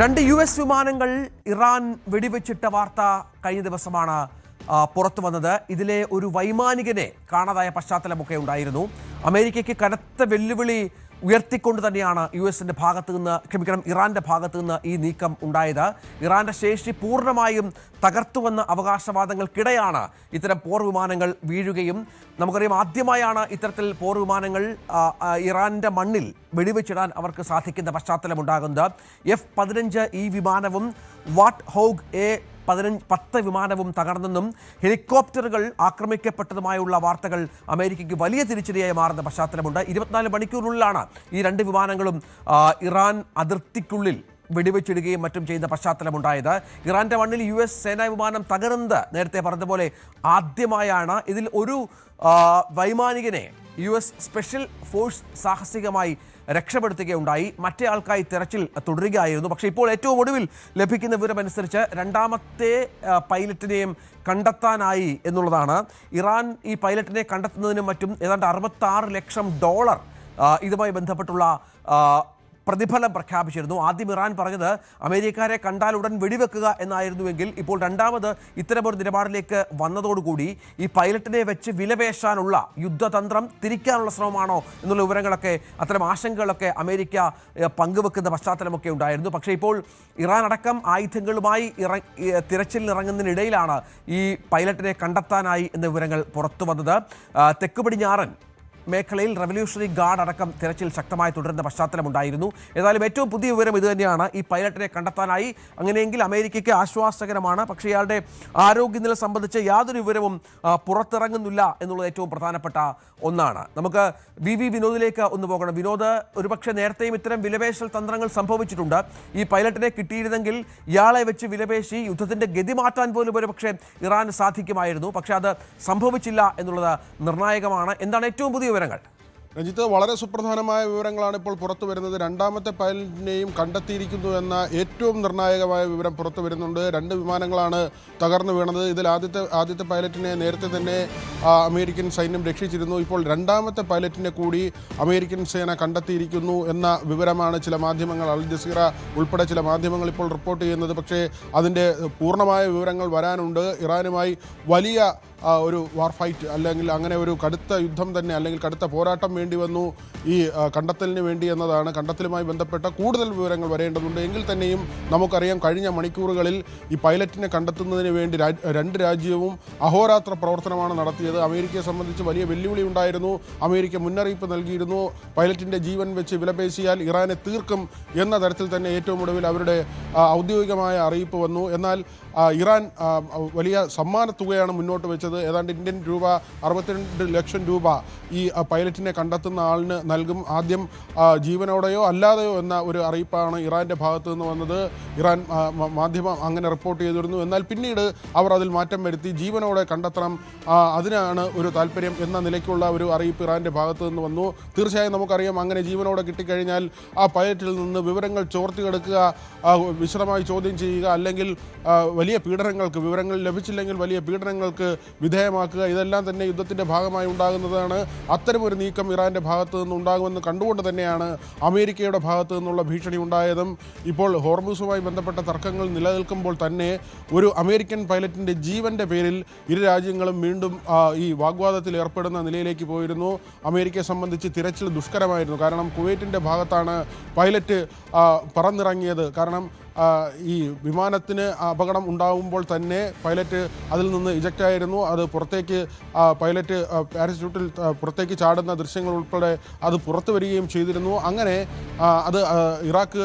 രണ്ട് യു.എസ്. വിമാനങ്ങൾ ഇറാൻ വെടിവെച്ചിട്ട വാർത്ത കഴിഞ്ഞ ദിവസമാണ് പുറത്തു വന്നത്. ഇതിലെ ഒരു വൈമാനികനെ കാണാതായ പശ്ചാത്തലമൊക്കെ ഉണ്ടായിരുന്നു. അമേരിക്കയ്ക്ക് കനത്ത വെല്ലുവിളി ഉയർത്തിക്കൊണ്ട് തന്നെയാണ് ഇറാന്റെ ഭാഗത്തു നിന്ന് ഈ നീക്കം ഉണ്ടായത്. ഇറാന്റെ ശേഷി പൂർണ്ണമായും തകർത്തുവെന്ന അവകാശവാദങ്ങൾക്കിടെയാണ് ഇത്തരം പോർ വിമാനങ്ങൾ വീഴുകയും നമുക്കറിയാം ആദ്യമായാണ് ഇത്തരത്തിൽ പോർ വിമാനങ്ങൾ ഇറാന്റെ മണ്ണിൽ വെടിവെച്ചിടാൻ അവർക്ക് സാധിക്കുന്ന പശ്ചാത്തലമുണ്ടാകുന്നത്. F-15 ഈ വിമാനവും വാട്ട് ഹോഗ് A-10 വിമാനവും തകർന്നെന്നും ഹെലികോപ്റ്ററുകൾ ആക്രമിക്കപ്പെട്ടതുമായുള്ള വാർത്തകൾ അമേരിക്കയ്ക്ക് വലിയ തിരിച്ചടിയായി മാറുന്ന പശ്ചാത്തലമുണ്ട്. 24 മണിക്കൂറിനുള്ളിലാണ് ഈ രണ്ട് വിമാനങ്ങളും ഇറാൻ അതിർത്തിക്കുള്ളിൽ വെടിവെച്ചിടുകയും മറ്റും ചെയ്യുന്ന പശ്ചാത്തലമുണ്ടായത്. ഇറാന്റെ മണ്ണിൽ US സേനാ വിമാനം തകർന്നത് നേരത്തെ പറഞ്ഞതുപോലെ ആദ്യമായാണ്. ഇതിൽ ഒരു വൈമാനികനെ US സ്പെഷ്യൽ ഫോഴ്സ് സാഹസികമായി രക്ഷപ്പെടുത്തുകയുണ്ടായി. മറ്റേ ആൾക്കായി തെരച്ചിൽ തുടരുകയായിരുന്നു. പക്ഷേ ഇപ്പോൾ ഏറ്റവും ഒടുവിൽ ലഭിക്കുന്ന വിവരമനുസരിച്ച് രണ്ടാമത്തെ പൈലറ്റിനെയും കണ്ടെത്താനായി എന്നുള്ളതാണ്. ഇറാൻ ഈ പൈലറ്റിനെ കണ്ടെത്തുന്നതിനും മറ്റും ഏതാണ്ട് $66 ലക്ഷം ഇതുമായി ബന്ധപ്പെട്ടുള്ള പ്രതിഫലം പ്രഖ്യാപിച്ചിരുന്നു. ആദ്യം ഇറാൻ പറഞ്ഞത് അമേരിക്കക്കാരെ കണ്ടാൽ ഉടൻ വെടിവെക്കുക എന്നായിരുന്നുവെങ്കിൽ ഇപ്പോൾ രണ്ടാമത് ഇത്തരമൊരു നിലപാടിലേക്ക് വന്നതോടുകൂടി ഈ പൈലറ്റിനെ വെച്ച് വിലപേശാനുള്ള യുദ്ധതന്ത്രം തിരിക്കാനുള്ള ശ്രമമാണോ എന്നുള്ള വിവരങ്ങളൊക്കെ, അത്തരം ആശങ്കകളൊക്കെ അമേരിക്ക പങ്കുവെക്കുന്ന പശ്ചാത്തലമൊക്കെ ഉണ്ടായിരുന്നു. പക്ഷേ ഇപ്പോൾ ഇറാൻ അടക്കം ആയുധങ്ങളുമായി തിരച്ചിലിറങ്ങുന്നതിനിടയിലാണ് ഈ പൈലറ്റിനെ കണ്ടെത്താനായി എന്ന വിവരങ്ങൾ പുറത്തു വന്നത്. തെക്ക് പടിഞ്ഞാറൻ മേഖലയിൽ റവല്യൂഷണറി ഗാർഡ് അടക്കം തിരച്ചിൽ ശക്തമായി തുടരുന്ന പശ്ചാത്തലമുണ്ടായിരുന്നു. ഏതായാലും ഏറ്റവും പുതിയ വിവരം ഇതുതന്നെയാണ്. ഈ പൈലറ്റിനെ കണ്ടെത്താനായി, അങ്ങനെയെങ്കിൽ അമേരിക്കയ്ക്ക് ആശ്വാസകരമാണ്. പക്ഷേ ഇയാളുടെ ആരോഗ്യനില സംബന്ധിച്ച് യാതൊരു വിവരവും പുറത്തിറങ്ങുന്നില്ല എന്നുള്ളത് ഏറ്റവും പ്രധാനപ്പെട്ട ഒന്നാണ്. നമുക്ക് വി വിനോദിലേക്ക് ഒന്ന് പോകണം. വിനോദ്, ഒരുപക്ഷെ നേരത്തെയും ഇത്തരം വിലപേശൽ തന്ത്രങ്ങൾ സംഭവിച്ചിട്ടുണ്ട്. ഈ പൈലറ്റിനെ കിട്ടിയിരുന്നെങ്കിൽ ഇയാളെ വെച്ച് വിലപേശി യുദ്ധത്തിന്റെ ഗതി മാറ്റാൻ പോലും ഒരുപക്ഷെ ഇറാന് സാധിക്കുമായിരുന്നു. പക്ഷെ അത് സംഭവിച്ചില്ല എന്നുള്ളത് നിർണായകമാണ്. എന്താണ് ഏറ്റവും പുതിയ വിവരങ്ങൾ? രഞ്ജിത്ത്, വളരെ സുപ്രധാനമായ വിവരങ്ങളാണ് ഇപ്പോൾ പുറത്തു വരുന്നത്. രണ്ടാമത്തെ പൈലറ്റിനെയും കണ്ടെത്തിയിരിക്കുന്നു എന്ന ഏറ്റവും നിർണായകമായ വിവരം പുറത്തു വരുന്നുണ്ട്. 2 വിമാനങ്ങളാണ് തകർന്നു വീണത്. ഇതിൽ ആദ്യത്തെ പൈലറ്റിനെ നേരത്തെ തന്നെ അമേരിക്കൻ സൈന്യം രക്ഷിച്ചിരുന്നു. ഇപ്പോൾ രണ്ടാമത്തെ പൈലറ്റിനെ കൂടി അമേരിക്കൻ സേന കണ്ടെത്തിയിരിക്കുന്നു എന്ന വിവരമാണ് ചില മാധ്യമങ്ങൾ, അൽ ജസീറ ഉൾപ്പെടെ ചില മാധ്യമങ്ങൾ ഇപ്പോൾ റിപ്പോർട്ട് ചെയ്യുന്നത്. പക്ഷേ അതിൻ്റെ പൂർണ്ണമായ വിവരങ്ങൾ വരാനുണ്ട്. ഇറാനുമായി വലിയ ഒരു വാർ ഫൈറ്റ്, അല്ലെങ്കിൽ അങ്ങനെ ഒരു കടുത്ത യുദ്ധം തന്നെ, അല്ലെങ്കിൽ കടുത്ത പോരാട്ടം വേണ്ടി വന്നു ഈ കണ്ടെത്തലിന് വേണ്ടി എന്നതാണ്. കണ്ടെത്തലുമായി ബന്ധപ്പെട്ട കൂടുതൽ വിവരങ്ങൾ വരേണ്ടതുണ്ട്. എങ്കിൽ തന്നെയും നമുക്കറിയാം കഴിഞ്ഞ മണിക്കൂറുകളിൽ ഈ പൈലറ്റിനെ കണ്ടെത്തുന്നതിന് വേണ്ടി 2 രാജ്യവും അഹോരാത്ര പ്രവർത്തനമാണ് നടത്തിയത്. അമേരിക്കയെ സംബന്ധിച്ച് വലിയ വെല്ലുവിളി ഉണ്ടായിരുന്നു. അമേരിക്ക മുന്നറിയിപ്പ് നൽകിയിരുന്നു, പൈലറ്റിൻ്റെ ജീവൻ വെച്ച് വിലപേശിയാൽ ഇറാനെ തീർക്കും എന്ന തരത്തിൽ തന്നെ. ഏറ്റവും ഒടുവിൽ അവരുടെ ഔദ്യോഗികമായ അറിയിപ്പ് വന്നു. എന്നാൽ ഇറാൻ വലിയ സമ്മാന തുകയാണ് മുന്നോട്ട് വെച്ചത്. ഏതാണ്ട് ഇന്ത്യൻ രൂപ 62 ലക്ഷം ഈ പൈലറ്റിനെ കണ്ടെത്തുന്ന ആളിന് നൽകും. ആദ്യം ജീവനോടെയോ അല്ലാതെയോ എന്ന ഒരു അറിയിപ്പാണ് ഇറാൻ്റെ ഭാഗത്തു നിന്ന് വന്നത്. ഇറാൻ മാധ്യമം അങ്ങനെ റിപ്പോർട്ട് ചെയ്തിരുന്നു. എന്നാൽ പിന്നീട് അവർ അതിൽ മാറ്റം വരുത്തി, ജീവനോടെ കണ്ടെത്തണം, അതിനാണ് ഒരു താല്പര്യം എന്ന നിലയ്ക്കുള്ള ഒരു അറിയിപ്പ് ഇറാൻ്റെ ഭാഗത്തു നിന്ന് വന്നു. തീർച്ചയായും നമുക്കറിയാം, അങ്ങനെ ജീവനോടെ കിട്ടിക്കഴിഞ്ഞാൽ ആ പൈലറ്റിൽ നിന്ന് വിവരങ്ങൾ ചോർത്തിയെടുക്കുക, വിശദമായി ചോദ്യം ചെയ്യുക, അല്ലെങ്കിൽ വലിയ പീഡനങ്ങൾക്ക്, വിവരങ്ങൾ ലഭിച്ചില്ലെങ്കിൽ വലിയ പീഡനങ്ങൾക്ക് വിധേയമാക്കുക, ഇതെല്ലാം തന്നെ യുദ്ധത്തിൻ്റെ ഭാഗമായി ഉണ്ടാകുന്നതാണ്. അത്തരമൊരു നീക്കം ഇറാൻ്റെ ഭാഗത്തു നിന്ന് ഉണ്ടാകുമെന്ന് കണ്ടുകൊണ്ട് തന്നെയാണ് അമേരിക്കയുടെ ഭാഗത്തു നിന്നുള്ള ഭീഷണി ഉണ്ടായതും. ഇപ്പോൾ ഹോർമൂസുമായി ബന്ധപ്പെട്ട തർക്കങ്ങൾ നിലനിൽക്കുമ്പോൾ തന്നെ ഒരു അമേരിക്കൻ പൈലറ്റിൻ്റെ ജീവൻ്റെ പേരിൽ ഇരു രാജ്യങ്ങളും വീണ്ടും ഈ വാഗ്വാദത്തിൽ ഏർപ്പെടുന്ന നിലയിലേക്ക് പോയിരുന്നു. അമേരിക്കയെ സംബന്ധിച്ച് തിരച്ചിൽ ദുഷ്കരമായിരുന്നു. കാരണം കുവൈറ്റിൻ്റെ ഭാഗത്താണ് പൈലറ്റ് പറന്നിറങ്ങിയത്. കാരണം ഈ വിമാനത്തിന് അപകടം ഉണ്ടാകുമ്പോൾ തന്നെ പൈലറ്റ് അതിൽ നിന്ന് ഇജക്റ്റായിരുന്നു. അത് പുറത്തേക്ക് പൈലറ്റ് പാരച്യൂട്ടിൽ പുറത്തേക്ക് ചാടുന്ന ദൃശ്യങ്ങൾ ഉൾപ്പെടെ അത് പുറത്തു വരികയും ചെയ്തിരുന്നു. അങ്ങനെ അത് ഇറാഖ്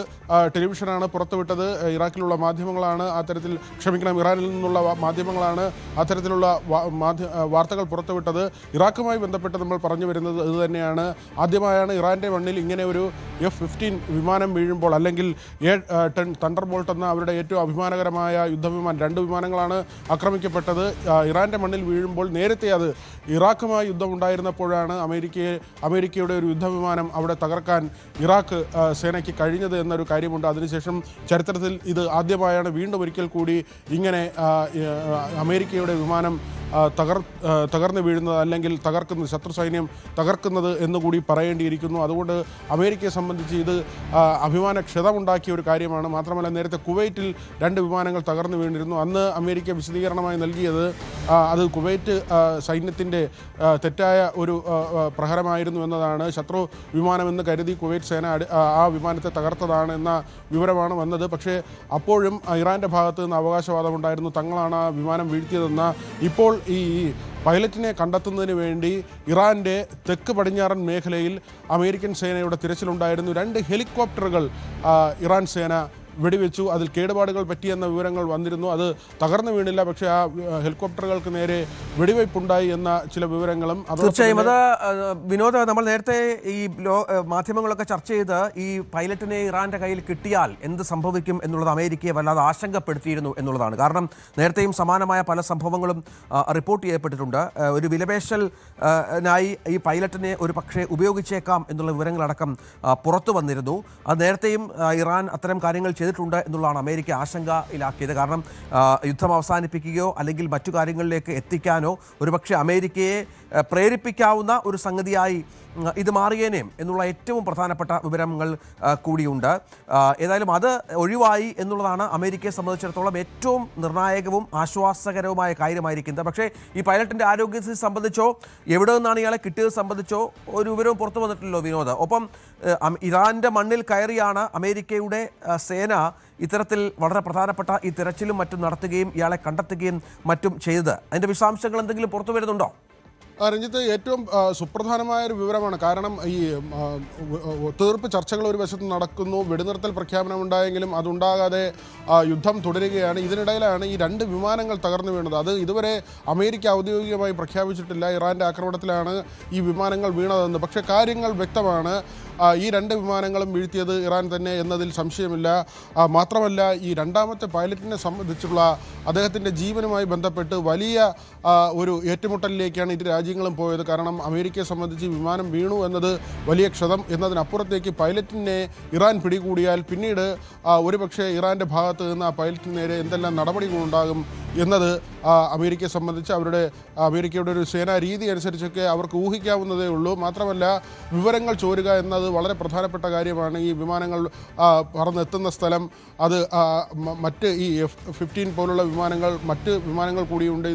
ടെലിവിഷനാണ് പുറത്തുവിട്ടത്. ഇറാഖിലുള്ള മാധ്യമങ്ങളാണ് ഇറാനിൽ നിന്നുള്ള മാധ്യമങ്ങളാണ് അത്തരത്തിലുള്ള വാർത്തകൾ പുറത്തുവിട്ടത്. ഇറാഖുമായി ബന്ധപ്പെട്ട് നമ്മൾ പറഞ്ഞു വരുന്നത് ഇത് തന്നെയാണ്. ആദ്യമായാണ് ഇറാൻ്റെ മണ്ണിൽ ഇങ്ങനെ ഒരു F-15 വിമാനം വീഴുമ്പോൾ, അല്ലെങ്കിൽ A-10 തണ്ടർബോൾട്ട് എന്ന അവരുടെ ഏറ്റവും അഭിമാനകരമായ യുദ്ധവിമാനം, 2 വിമാനങ്ങളാണ് ആക്രമിക്കപ്പെട്ടത്. ഇറാൻ്റെ മണ്ണിൽ വീഴുമ്പോൾ നേരത്തെ അത് ഇറാഖുമായി യുദ്ധമുണ്ടായിരുന്നപ്പോഴാണ് അമേരിക്കയുടെ ഒരു യുദ്ധവിമാനം അവിടെ തകർക്കാൻ ഇറാഖ് സേനയ്ക്ക് കഴിഞ്ഞത് എന്നൊരു കാര്യമുണ്ട്. അതിനുശേഷം ചരിത്രത്തിൽ ഇത് ആദ്യമായാണ് വീണ്ടും ഒരിക്കൽ കൂടി ഇങ്ങനെ അമേരിക്കയുടെ വിമാനം തകർന്നു വീഴുന്നത് അല്ലെങ്കിൽ തകർക്കുന്നത്, ശത്രു സൈന്യം തകർക്കുന്നത് എന്നുകൂടി പറയേണ്ടിയിരിക്കുന്നു. അതുകൊണ്ട് അമേരിക്കയെ സംബന്ധിച്ച് ഇത് അഭിമാനക്ഷതമുണ്ടാക്കിയ ഒരു കാര്യമാണ്. മാത്രമല്ല, നേരത്തെ കുവൈറ്റിൽ 2 വിമാനങ്ങൾ തകർന്നു വീണിരുന്നു. അന്ന് അമേരിക്ക വിശദീകരണമായി നൽകിയത് അത് കുവൈറ്റ് സൈന്യത്തിൻ്റെ തെറ്റായ ഒരു പ്രഹരമായിരുന്നു എന്നതാണ്. ശത്രു വിമാനമെന്ന് കരുതി കുവൈറ്റ് സേന ആ വിമാനത്തെ തകർത്തതാണ് എന്ന വിവരമാണ് വന്നത്. പക്ഷേ അപ്പോഴും ഇറാൻ്റെ ഭാഗത്ത് നിന്ന് അവകാശവാദമുണ്ടായിരുന്നു, തങ്ങളാണ് ആ വിമാനം വീഴ്ത്തിയതെന്ന. ഇപ്പോൾ ഈ പൈലറ്റിനെ കണ്ടെത്തുന്നതിന് വേണ്ടി ഇറാൻ്റെ തെക്ക് പടിഞ്ഞാറൻ മേഖലയിൽ അമേരിക്കൻ സേനയുടെ തിരച്ചിലുണ്ടായിരുന്നു. 2 ഹെലികോപ്റ്ററുകൾ ഇറാൻ സേന വെടിവെച്ചു. അതിൽ കേടുപാടുകൾ പറ്റിയെന്ന വിവരങ്ങൾ വന്നിരുന്നു. അത് തകർന്നു വീണില്ല, പക്ഷേ ആ ഹെലികോപ്റ്ററുകൾക്ക് നേരെ വെടിവയ്പുണ്ടായി എന്ന ചില വിവരങ്ങളും. തീർച്ചയായും അത് വിനോദ്, നമ്മൾ നേരത്തെ ഈ മാധ്യമങ്ങളൊക്കെ ചർച്ച ചെയ്ത് ഈ പൈലറ്റിനെ ഇറാന്റെ കയ്യിൽ കിട്ടിയാൽ എന്ത് സംഭവിക്കും എന്നുള്ളത് അമേരിക്കയെ വല്ലാതെ ആശങ്കപ്പെടുത്തിയിരുന്നു എന്നുള്ളതാണ്. കാരണം നേരത്തെയും സമാനമായ പല സംഭവങ്ങളും റിപ്പോർട്ട് ചെയ്യപ്പെട്ടിട്ടുണ്ട്. ഒരു വിലപേശലിനായി ഈ പൈലറ്റിനെ ഒരു പക്ഷേ ഉപയോഗിച്ചേക്കാം എന്നുള്ള വിവരങ്ങളടക്കം പുറത്തു വന്നിരുന്നു. അത് നേരത്തെയും ഇറാൻ അത്തരം കാര്യങ്ങൾ ചെയ്തിട്ടുണ്ട് എന്നുള്ളതാണ് അമേരിക്ക ആശങ്കയിലാക്കിയത്. കാരണം യുദ്ധം അവസാനിപ്പിക്കുകയോ അല്ലെങ്കിൽ മറ്റു കാര്യങ്ങളിലേക്ക് എത്തിക്കാനോ ഒരുപക്ഷെ അമേരിക്കയെ പ്രേരിപ്പിക്കാവുന്ന ഒരു സംഗതിയായി ഇത് മാറിയേനേയും എന്നുള്ള ഏറ്റവും പ്രധാനപ്പെട്ട വിവരങ്ങൾ കൂടിയുണ്ട്. ഏതായാലും അത് ഒഴിവായി എന്നുള്ളതാണ് അമേരിക്കയെ സംബന്ധിച്ചിടത്തോളം ഏറ്റവും നിർണായകവും ആശ്വാസകരവുമായ കാര്യമായിരിക്കുന്നത്. പക്ഷേ ഈ പൈലറ്റിൻ്റെ ആരോഗ്യസ്ഥിതി സംബന്ധിച്ചോ എവിടെ നിന്നാണ് ഇയാളെ കിട്ടിയത് സംബന്ധിച്ചോ ഒരു വിവരവും പുറത്തു വന്നിട്ടില്ലല്ലോ വിനോദ്. ഒപ്പം ഇറാൻ്റെ മണ്ണിൽ കയറിയാണ് അമേരിക്കയുടെ സേന ഇത്തരത്തിൽ വളരെ പ്രധാനപ്പെട്ട ഈ തിരച്ചിലും മറ്റും നടത്തുകയും ഇയാളെ കണ്ടെത്തുകയും മറ്റും ചെയ്തത്. അതിൻ്റെ വിശദാംശങ്ങൾ എന്തെങ്കിലും പുറത്തു വരുന്നുണ്ടോ? രഞ്ജിത്ത്, ഏറ്റവും സുപ്രധാനമായ ഒരു വിവരമാണ്. കാരണം ഈ ഒത്തുതീർപ്പ് ചർച്ചകൾ ഒരു വശത്ത് നടക്കുന്നു, വെടിനിർത്തൽ പ്രഖ്യാപനമുണ്ടായെങ്കിലും അതുണ്ടാകാതെ യുദ്ധം തുടരുകയാണ്. ഇതിനിടയിലാണ് ഈ 2 വിമാനങ്ങൾ തകർന്നു വീണത്. അത് ഇതുവരെ അമേരിക്ക ഔദ്യോഗികമായി പ്രഖ്യാപിച്ചിട്ടില്ല ഇറാൻ്റെ ആക്രമണത്തിലാണ് ഈ വിമാനങ്ങൾ വീണതെന്ന്. പക്ഷേ കാര്യങ്ങൾ വ്യക്തമാണ്. ഈ 2 വിമാനങ്ങളും വീഴ്ത്തിയത് ഇറാൻ തന്നെ എന്നതിൽ സംശയമില്ല. മാത്രമല്ല, ഈ രണ്ടാമത്തെ പൈലറ്റിനെ സംബന്ധിച്ചുള്ള അദ്ദേഹത്തിൻ്റെ ജീവനുമായി ബന്ധപ്പെട്ട് വലിയ ഒരു ഏറ്റുമുട്ടലിലേക്കാണ് ഇരു രാജ്യങ്ങളും പോയത്. കാരണം അമേരിക്കയെ സംബന്ധിച്ച് വിമാനം വീണു എന്നത് വലിയ ക്ഷതം. എന്നതിനപ്പുറത്തേക്ക് പൈലറ്റിനെ ഇറാൻ പിടികൂടിയാൽ പിന്നീട് ഒരുപക്ഷെ ഇറാൻ്റെ ഭാഗത്ത് നിന്ന് ആ പൈലറ്റിന് നേരെ എന്തെല്ലാം നടപടികളുണ്ടാകും എന്നത് അമേരിക്കയെ സംബന്ധിച്ച് അമേരിക്കയുടെ ഒരു സേനാ രീതി അനുസരിച്ചൊക്കെ അവർക്ക് ഊഹിക്കാവുന്നതേ ഉള്ളൂ. മാത്രമല്ല, വിവരങ്ങൾ ചോരുക എന്നത് വളരെ പ്രധാനപ്പെട്ട കാര്യമാണ്. ഈ വിമാനങ്ങൾ പറന്നെത്തുന്ന സ്ഥലം, അത് മറ്റ് ഈ F-15 പോലുള്ള മറ്റ് വിമാനങ്ങൾ കൂടിയുണ്ട്.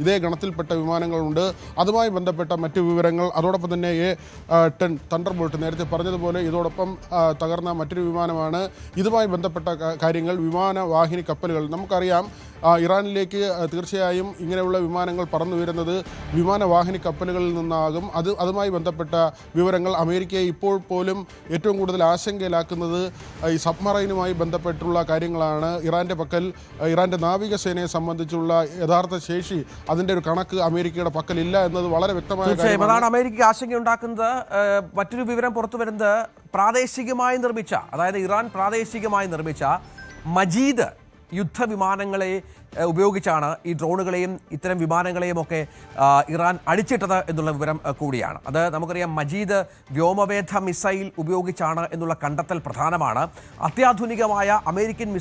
ഇതേ ഗണത്തിൽപ്പെട്ട വിമാനങ്ങളുണ്ട്. അതുമായി ബന്ധപ്പെട്ട മറ്റ് വിവരങ്ങൾ, അതോടൊപ്പം തന്നെ A-10 തണ്ടർബോൾട്ട് നേരത്തെ പറഞ്ഞതുപോലെ ഇതോടൊപ്പം തകർന്ന മറ്റൊരു വിമാനമാണ്. ഇതുമായി ബന്ധപ്പെട്ട കാര്യങ്ങൾ, വിമാനവാഹിനി കപ്പലുകൾ, നമുക്കറിയാം ഇറാനിലേക്ക് തീർച്ചയായും ഇങ്ങനെയുള്ള വിമാനങ്ങൾ പറന്നു വരുന്നത് വിമാനവാഹിനി കപ്പലുകളിൽ നിന്നാകും. അതുമായി ബന്ധപ്പെട്ട വിവരങ്ങൾ അമേരിക്കയെ ഇപ്പോൾ പോലും ഏറ്റവും കൂടുതൽ ആശങ്കയിലാക്കുന്നത് ഈ സബ്മറൈനുമായി ബന്ധപ്പെട്ടുള്ള കാര്യങ്ങളാണ്. ഇറാൻ്റെ നാവികസേനയെ സംബന്ധിച്ചുള്ള യഥാർത്ഥ ശേഷി, അതിൻ്റെ ഒരു കണക്ക് അമേരിക്കയുടെ പക്കലില്ല എന്നത് വളരെ വ്യക്തമായ കാര്യമാണ്. അതാണ് അമേരിക്ക ആശങ്കയുണ്ടാക്കുന്നത്. മറ്റൊരു വിവരം പുറത്തു വരുന്നത് പ്രാദേശികമായി നിർമ്മിച്ച, അതായത് ഇറാൻ പ്രാദേശികമായി നിർമ്മിച്ച മജീദ് യുദ്ധവിമാനങ്ങളെ ഉപയോഗിച്ചാണ് ഈ ഡ്രോണുകളെയും ഇത്തരം വിമാനങ്ങളെയും ഒക്കെ ഇറാൻ അടിച്ചിട്ടത് എന്നുള്ള വിവരം കൂടിയാണ്. അത് നമുക്കറിയാം, മജീദ് വ്യോമവേധ മിസൈൽ ഉപയോഗിച്ചാണ് എന്നുള്ള കണ്ടെത്തൽ പ്രധാനമാണ്. അത്യാധുനികമായ അമേരിക്കൻ